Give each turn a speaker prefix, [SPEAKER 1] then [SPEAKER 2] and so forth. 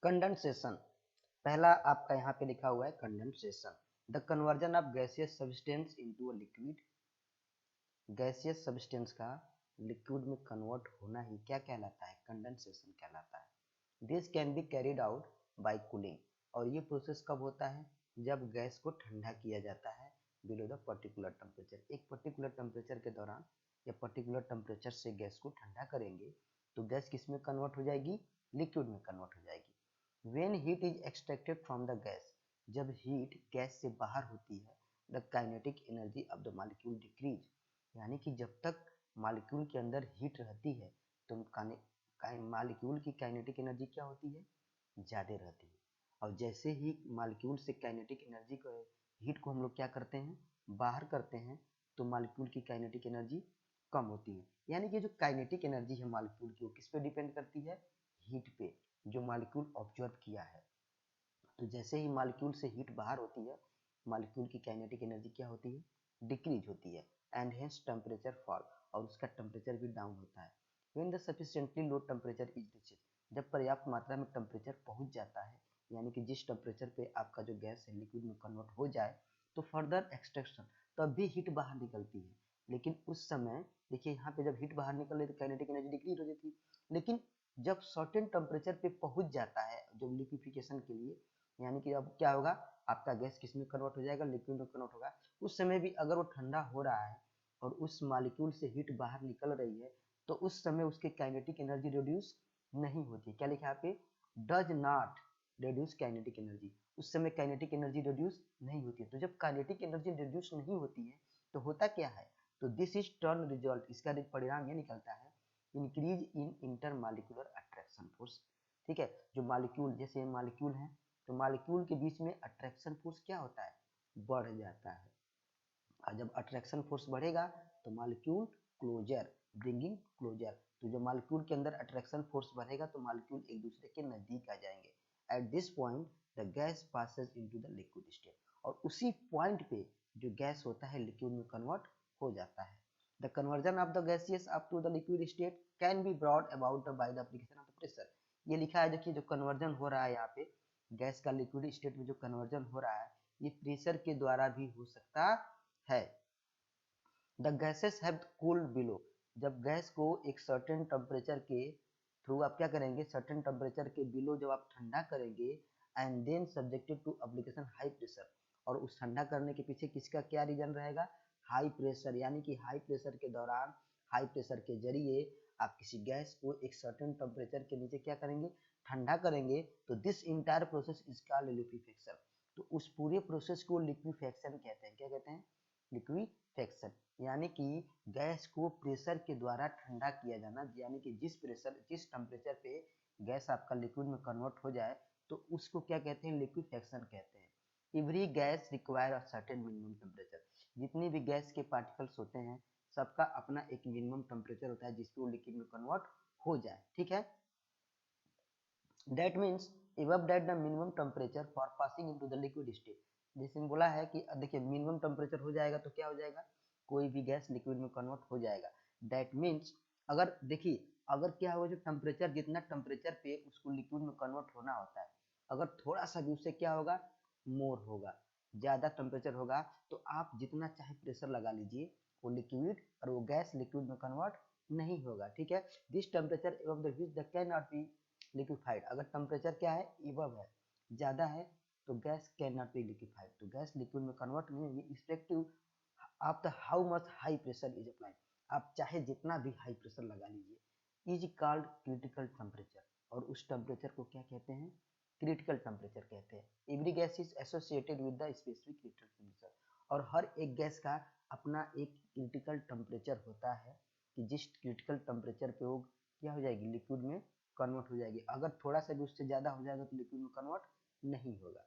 [SPEAKER 1] Condensation, पहला आपका यहाँ पे लिखा हुआ है condensation, the conversion of gaseous substance into a liquid. Gaseous substance का लिक्विड में कन्वर्ट होना ही क्या कहलाता है? कंडेंसेशन कहलाता है। This can be carried out by cooling, और ये प्रोसेस कब होता है? जब गैस को ठंडा किया जाता है बिलो द पर्टिकुलर टेम्परेचर। एक पर्टिकुलर टेम्परेचर के दौरान या पर्टिकुलर टेम्परेचर से गैस को ठंडा करेंगे तो गैस किस में कन्वर्ट हो जाएगी? लिक्विड में कन्वर्ट हो जाएगी। When heat is extracted from the gas, जब हीट गैस से बाहर होती है, the kinetic energy of the molecule decrease, यानी कि जब तक मॉलिक्यूल के अंदर हीट रहती है तो मॉलिक्यूल की काइनेटिक एनर्जी क्या होती है? ज़्यादा रहती है। और जैसे ही मॉलिक्यूल से काइनेटिक एनर्जी को, हीट को हम लोग क्या करते हैं? बाहर करते हैं, तो मॉलिक्यूल की काइनेटिक एनर्जी कम होती है। यानी कि जो काइनेटिक एनर्जी है मॉलिक्यूल की वो किस पे डिपेंड करती है? हीट पे, जो मॉलिक्यूल ऑब्जर्व किया है। तो जैसे ही मॉलिक्यूल से हीट बाहर होती है, मॉलिक्यूल की काइनेटिक एनर्जी क्या होती है? डिक्रीज होती है, एंड हेंस टेम्परेचर फॉल, और उसका टेम्परेचर भी डाउन होता है। When the sufficiently low temperature is reached, जब पर्याप्त मात्रा में टेम्परेचर पहुंच जाता है, यानी कि जिस टेम्परेचर पे आपका जो गैस है लिक्विड में कन्वर्ट हो जाए, तो फर्दर एक्सट्रैक्शन, तब भी हीट बाहर निकलती है। लेकिन उस समय देखिए यहाँ पे जब हीट बाहर निकल रही तो काइनेटिक एनर्जी डिक्रीज हो जाती है, लेकिन जब सर्टेन टेम्परेचर पे पहुंच जाता है जो लिक्विफिकेशन के लिए, यानी कि अब क्या होगा? आपका गैस किस में कन्वर्ट हो जाएगा? लिक्विड में कन्वर्ट होगा। उस समय भी अगर वो ठंडा हो रहा है और उस मॉलिक्यूल से हीट बाहर निकल रही है, तो उस समय उसकी काइनेटिक एनर्जी रिड्यूस नहीं होती। क्या लिखा है यहाँ पे? Does not reduce kinetic energy. उस समय काइनेटिक एनर्जी रिड्यूस नहीं होती है। तो जब काइनेटिक एनर्जी रिड्यूस नहीं होती है तो होता क्या है? तो दिस इज टर्न रिजल्ट, इसका परिणाम ये निकलता है increase in intermolecular attraction force. ठीक है, जो मॉलिक्यूल, जैसे मॉलिक्यूल है तो मॉलिक्यूल के बीच में अट्रैक्शन फोर्स क्या होता है? बढ़ जाता है। और जब अट्रैक्शन फोर्स बढ़ेगा तो मॉलिक्यूल क्लोजर, ब्रिंगिंग क्लोजर, तो जो मॉलिक्यूल के अंदर अट्रैक्शन फोर्स बढ़ेगा तो मॉलिक्यूल एक दूसरे के नजदीक आ जाएंगे। At this point the gas passes into the liquid state, और उसी पॉइंट पे जो गैस होता है लिक्विड में कन्वर्ट हो जाता है। The conversion of the gaseous up to the liquid state can be brought about by the application of the pressure। ये लिखा है, देखिए जो कन्वर्जन हो रहा है यहाँ पे गैस का लिक्विड स्टेट में जो कन्वर्जन हो रहा है ये प्रेशर के द्वारा भी हो सकता है। The gases have cooled below, जब गैस को एक सर्टेन टेम्परेचर के थ्रू आप क्या करेंगे? सर्टेन टेम्परेचर के बिलो जब आप ठंडा करेंगे, and then subjected to application high pressure, और उस ठंडा करने के पीछे किसका क्या रीजन रहेगा? हाई प्रेशर, यानी कि हाई प्रेशर के दौरान, हाई प्रेशर के जरिए आप किसी गैस को एक सर्टेन टेम्परेचर के नीचे क्या करेंगे? ठंडा करेंगे। तो this entire process is called liquefaction. तो उस पूरे प्रोसेस को लिक्विफेक्शन कहते हैं। क्या कहते हैं? लिक्विफेक्शन, यानी कि गैस को प्रेशर के द्वारा ठंडा किया जाना, यानी कि जिस प्रेशर, जिस टेम्परेचर पे गैस आपका लिक्विड में कन्वर्ट हो जाए तो उसको क्या कहते हैं? लिक्विफेक्शन कहते हैं। Every gas require a certain minimum temperature, जितनी भी गैस के पार्टिकल्स होते हैं सबका अपना एक मिनिमम टेम्परेचर होता है जिसपे वो लिक्विड में कन्वर्ट हो जाए। ठीक है, that means above that the minimum temperature for passing into the liquid state, जैसे बोला है कि देखिए मिनिमम टेम्परेचर हो जाएगा तो क्या हो जाएगा? कोई भी गैस लिक्विड में कन्वर्ट हो जाएगा। दैट मीन्स अगर देखिए, अगर क्या होगा, जो टेम्परेचर, जितना टेम्परेचर पे उसको लिक्विड में कन्वर्ट होना होता है, अगर थोड़ा सा भी उससे क्या होगा? मोर होगा, ज़्यादा टेम्परेचर होगा, तो आप जितना चाहे प्रेशर लगा लीजिए वो लिक्विड और वो गैस लिक्विड में कन्वर्ट नहीं होगा। ठीक है, this temperature above the which the can not be liquefied, अगर टेम्परेचर क्या है? इबव है, ज़्यादा है, तो gas can not be liquefied, तो गैस लिक्विड में कन्वर्ट नहीं होगी। Irrespective of the how much high pressure is applied, आप चाहे जितना भी हाई प्रेशर लगा लीजिए, इज कॉल्ड क्रिटिकल टेम्परेचर, और उस टेम्परेचर को क्या कहते हैं? क्रिटिकल टेम्परेचर कहते हैं। Every gas is associated with the specific critical temperature, और हर एक गैस का अपना एक क्रिटिकल टेम्परेचर होता है कि जिस क्रिटिकल टेम्परेचर पे वो क्या हो जाएगी? लिक्विड में कन्वर्ट हो जाएगी। अगर थोड़ा सा भी उससे ज़्यादा हो जाएगा तो लिक्विड में कन्वर्ट नहीं होगा।